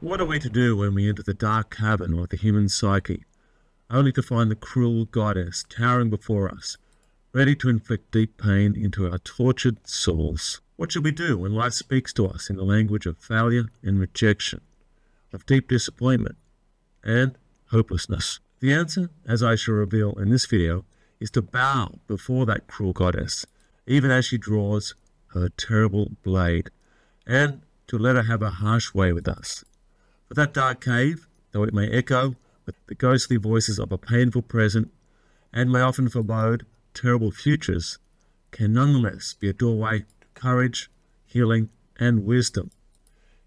What are we to do when we enter the dark cavern of the human psyche, only to find the cruel goddess towering before us, ready to inflict deep pain into our tortured souls? What should we do when life speaks to us in the language of failure and rejection, of deep disappointment and hopelessness? The answer, as I shall reveal in this video, is to bow before that cruel goddess, even as she draws her terrible blade, and to let her have a harsh way with us. For that dark cave, though it may echo with the ghostly voices of a painful present, and may often forebode terrible futures, can nonetheless be a doorway to courage, healing, and wisdom,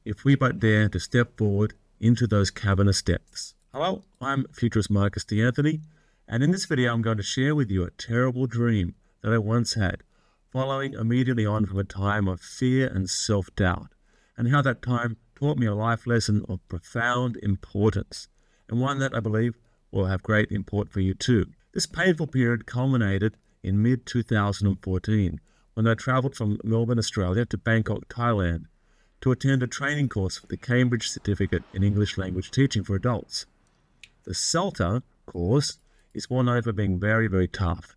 if we but dare to step forward into those cavernous depths. Hello, I'm futurist Marcus D'Anthony, and in this video I'm going to share with you a terrible dream that I once had, following immediately on from a time of fear and self-doubt, and how that time taught me a life lesson of profound importance, and one that I believe will have great import for you too. This painful period culminated in mid-2014, when I travelled from Melbourne, Australia to Bangkok, Thailand, to attend a training course for the Cambridge Certificate in English Language Teaching for Adults. The CELTA course is well known for being very, very tough.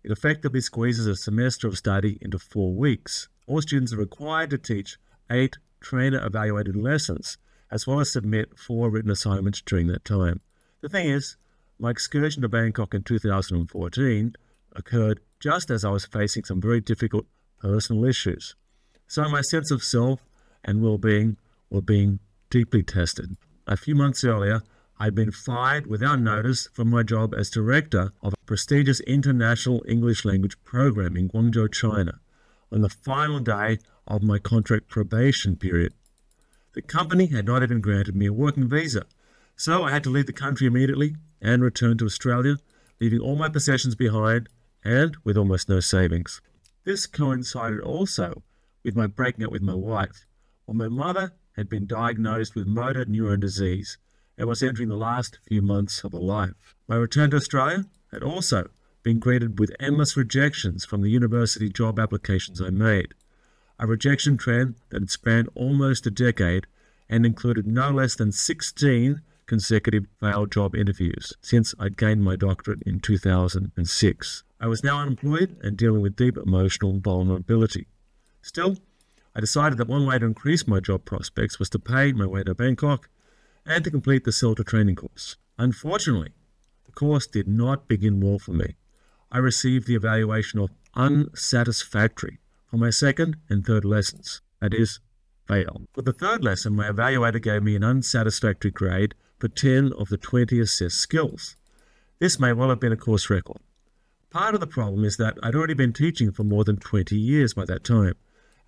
It effectively squeezes a semester of study into 4 weeks. All students are required to teach 8 trainer-evaluated lessons, as well as submit 4 written assignments during that time. The thing is, my excursion to Bangkok in 2014 occurred just as I was facing some very difficult personal issues. So my sense of self and well-being were being deeply tested. A few months earlier, I'd been fired without notice from my job as director of a prestigious international English language program in Guangzhou, China, on the final day of my contract probation period. The company had not even granted me a working visa, so I had to leave the country immediately and return to Australia, leaving all my possessions behind and with almost no savings. This coincided also with my breaking up with my wife, when my mother had been diagnosed with motor neuron disease and was entering the last few months of her life. My return to Australia had also been greeted with endless rejections from the university job applications I made, a rejection trend that had spanned almost a decade and included no less than 16 consecutive failed job interviews since I'd gained my doctorate in 2006. I was now unemployed and dealing with deep emotional vulnerability. Still, I decided that one way to increase my job prospects was to pay my way to Bangkok and to complete the CELTA training course. Unfortunately, the course did not begin well for me. I received the evaluation of unsatisfactory for my second and third lessons, that is, fail. For the third lesson, my evaluator gave me an unsatisfactory grade for 10 of the 20 assessed skills. This may well have been a course record. Part of the problem is that I'd already been teaching for more than 20 years by that time,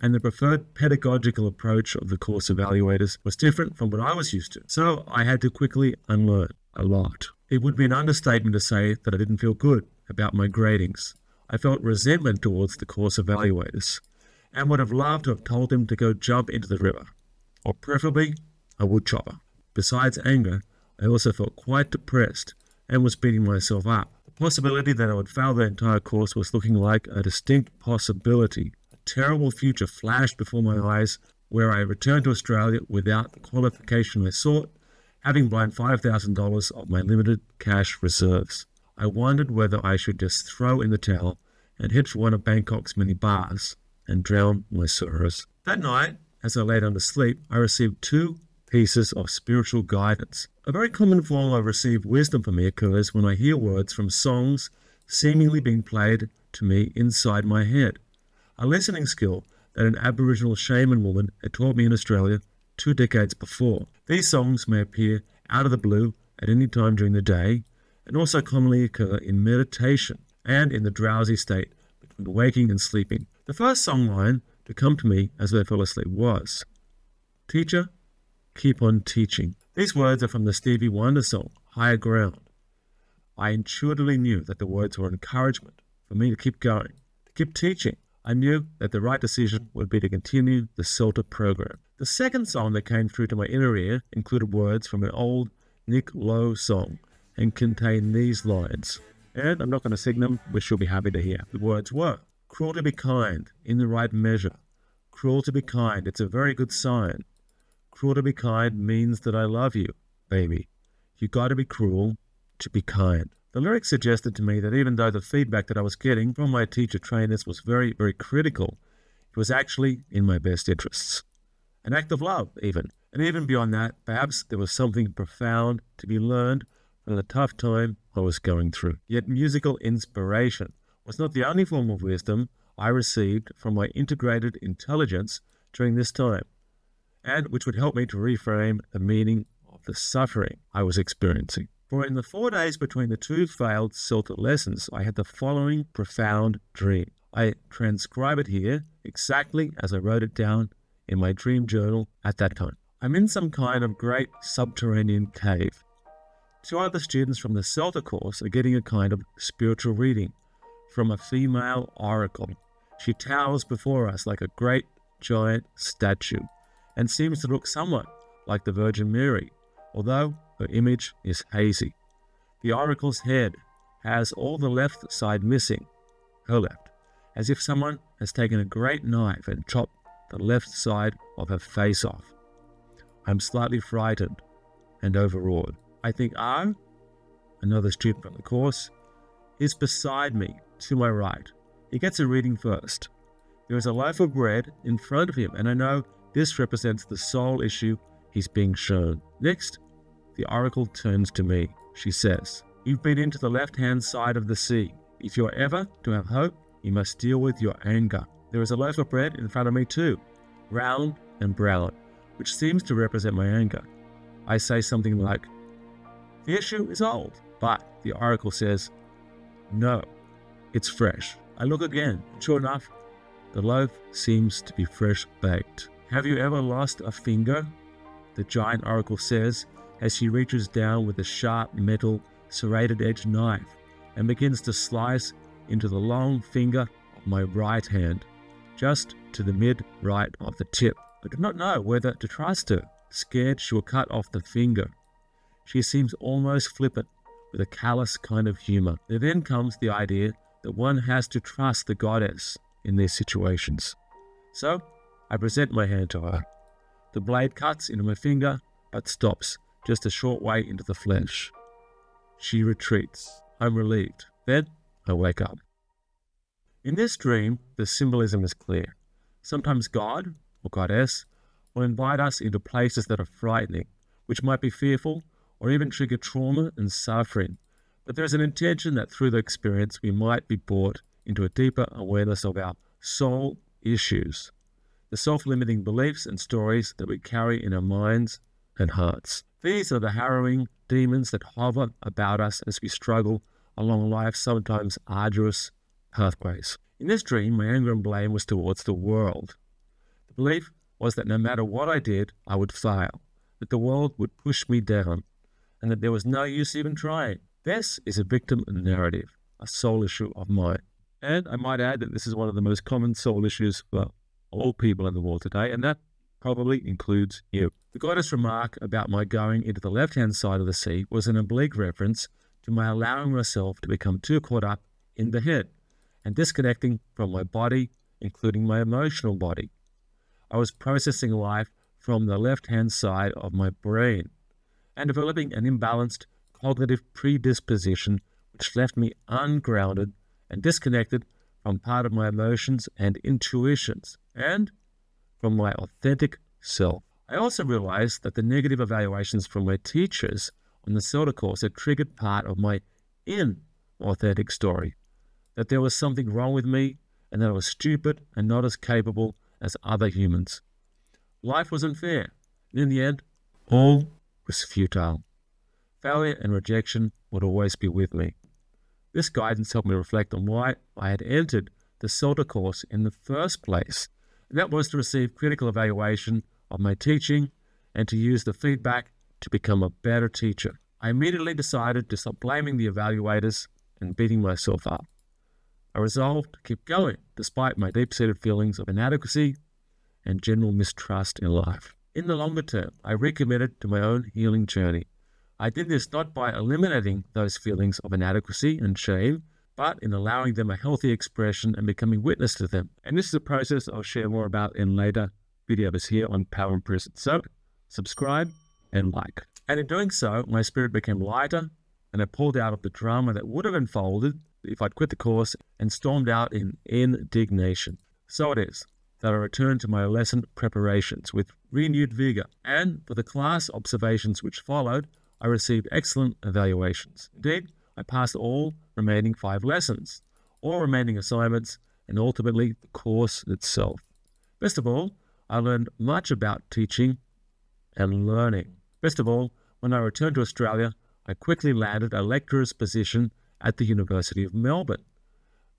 and the preferred pedagogical approach of the course evaluators was different from what I was used to. So I had to quickly unlearn a lot. It would be an understatement to say that I didn't feel good about my gradings. I felt resentment towards the course evaluators, and would have loved to have told them to go jump into the river, or preferably a wood chopper. Besides anger, I also felt quite depressed and was beating myself up. The possibility that I would fail the entire course was looking like a distinct possibility. A terrible future flashed before my eyes, where I returned to Australia without the qualification I sought, having blown $5,000 of my limited cash reserves. I wondered whether I should just throw in the towel and head for one of Bangkok's many bars and drown my sorrows. That night, as I lay down to sleep, I received 2 pieces of spiritual guidance. A very common form of received wisdom for me occurs when I hear words from songs seemingly being played to me inside my head, a listening skill that an Aboriginal shaman woman had taught me in Australia 2 decades before. These songs may appear out of the blue at any time during the day, and also commonly occur in meditation and in the drowsy state between waking and sleeping. The first song line to come to me as I fell asleep was, "Teacher, keep on teaching." These words are from the Stevie Wonder song, "Higher Ground." I intuitively knew that the words were encouragement for me to keep going, to keep teaching. I knew that the right decision would be to continue the CELTA program. The second song that came through to my inner ear included words from an old Nick Lowe song and contained these lines, and I'm not going to sing them, which you'll be happy to hear. The words were, "Cruel to be kind, in the right measure. Cruel to be kind, it's a very good sign. Cruel to be kind means that I love you, baby. You gotta be cruel to be kind. The lyrics suggested to me that even though the feedback that I was getting from my teacher trainers was very, very critical, it was actually in my best interests. An act of love, even. And even beyond that, perhaps there was something profound to be learned from the tough time I was going through. Yet musical inspiration was not the only form of wisdom I received from my integrated intelligence during this time, and which would help me to reframe the meaning of the suffering I was experiencing. For in the 4 days between the 2 failed CELTA lessons, I had the following profound dream. I transcribe it here exactly as I wrote it down in my dream journal at that time. I'm in some kind of great subterranean cave. 2 other students from the CELTA course are getting a kind of spiritual reading from a female oracle. She towers before us like a great giant statue and seems to look somewhat like the Virgin Mary, although her image is hazy. The oracle's head has all the left side missing, her left, as if someone has taken a great knife and chopped the left side of her face off. I'm slightly frightened and overawed. I think R, another student from the course, is beside me to my right. He gets a reading first. There is a loaf of bread in front of him, and I know this represents the soul issue he's being shown. Next, the oracle turns to me. She says, "You've been into the left-hand side of the sea. If you're ever to have hope, you must deal with your anger." There is a loaf of bread in front of me too, round and brown, which seems to represent my anger. I say something like, "The issue is old," but the oracle says, "No, it's fresh." I look again, and sure enough, the loaf seems to be fresh baked. "Have you ever lost a finger?" the giant oracle says as she reaches down with a sharp metal serrated edge knife and begins to slice into the long finger of my right hand, just to the mid-right of the tip. I do not know whether to trust her, scared she will cut off the finger. She seems almost flippant, with a callous kind of humor. There then comes the idea that one has to trust the goddess in these situations. So, I present my hand to her. The blade cuts into my finger, but stops just a short way into the flesh. She retreats. I'm relieved. Then, I wake up. In this dream, the symbolism is clear. Sometimes God, or goddess, will invite us into places that are frightening, which might be fearful, or even trigger trauma and suffering. But there is an intention that through the experience we might be brought into a deeper awareness of our soul issues, the self-limiting beliefs and stories that we carry in our minds and hearts. These are the harrowing demons that hover about us as we struggle along life's sometimes arduous pathways. In this dream, my anger and blame was towards the world. The belief was that no matter what I did, I would fail, that the world would push me down, and that there was no use even trying. This is a victim narrative, a soul issue of mine. And I might add that this is one of the most common soul issues for all people in the world today, and that probably includes you. The goddess remark about my going into the left-hand side of the sea was an oblique reference to my allowing myself to become too caught up in the head and disconnecting from my body, including my emotional body. I was processing life from the left-hand side of my brain and developing an imbalanced cognitive predisposition which left me ungrounded and disconnected from part of my emotions and intuitions and from my authentic self. I also realized that the negative evaluations from my teachers on the CELTA course had triggered part of my inauthentic story, that there was something wrong with me and that I was stupid and not as capable as other humans. Life was unfair, and in the end, all was futile. Failure and rejection would always be with me. This guidance helped me reflect on why I had entered the CELTA course in the first place, and that was to receive critical evaluation of my teaching and to use the feedback to become a better teacher. I immediately decided to stop blaming the evaluators and beating myself up. I resolved to keep going despite my deep-seated feelings of inadequacy and general mistrust in life. In the longer term, I recommitted to my own healing journey. I did this not by eliminating those feelings of inadequacy and shame, but in allowing them a healthy expression and becoming witness to them. And this is a process I'll share more about in later videos here on Power and Presence. So, subscribe, and like. And in doing so, my spirit became lighter, and I pulled out of the drama that would have unfolded if I'd quit the course and stormed out in indignation. So it is that I returned to my lesson preparations with renewed vigor, and for the class observations which followed, I received excellent evaluations. Indeed, I passed all remaining 5 lessons, all remaining assignments, and ultimately the course itself. Best of all, I learned much about teaching and learning. Best of all, when I returned to Australia, I quickly landed a lecturer's position at the University of Melbourne.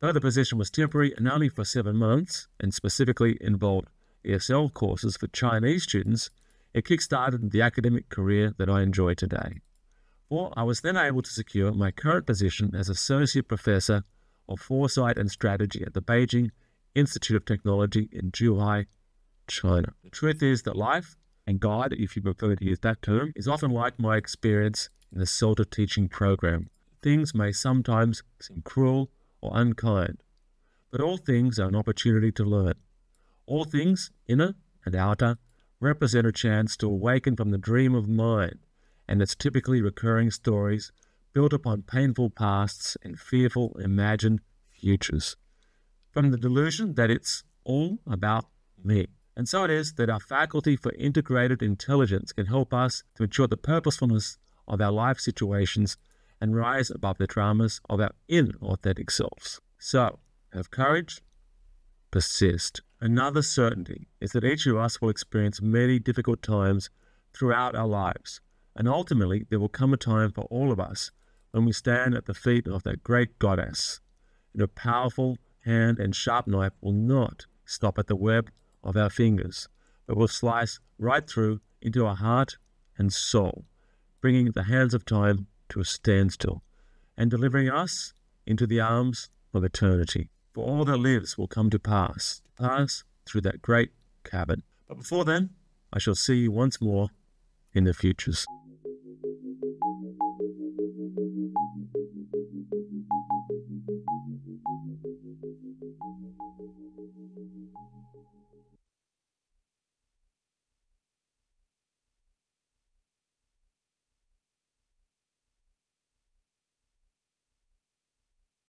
Though the position was temporary and only for 7 months, and specifically involved ESL courses for Chinese students, it kick-started the academic career that I enjoy today. For I was then able to secure my current position as Associate Professor of Foresight and Strategy at the Beijing Institute of Technology in Zhuhai, China. The truth is that life, and God, if you prefer to use that term, is often like my experience in the CELTA teaching program. Things may sometimes seem cruel or unkind, but all things are an opportunity to learn. All things, inner and outer, represent a chance to awaken from the dream of mind and its typically recurring stories built upon painful pasts and fearful imagined futures. From the delusion that it's all about me. And so it is that our faculty for integrated intelligence can help us to ensure the purposefulness of our life situations and rise above the dramas of our inauthentic selves. So, have courage, persist. Another certainty is that each of us will experience many difficult times throughout our lives, and ultimately there will come a time for all of us when we stand at the feet of that great goddess, and her powerful hand and sharp knife will not stop at the web of our fingers, but will slice right through into our heart and soul, bringing the hands of time to a standstill, and delivering us into the arms of eternity. For all that lives will come to pass through that great cabin. But before then, I shall see you once more in the futures.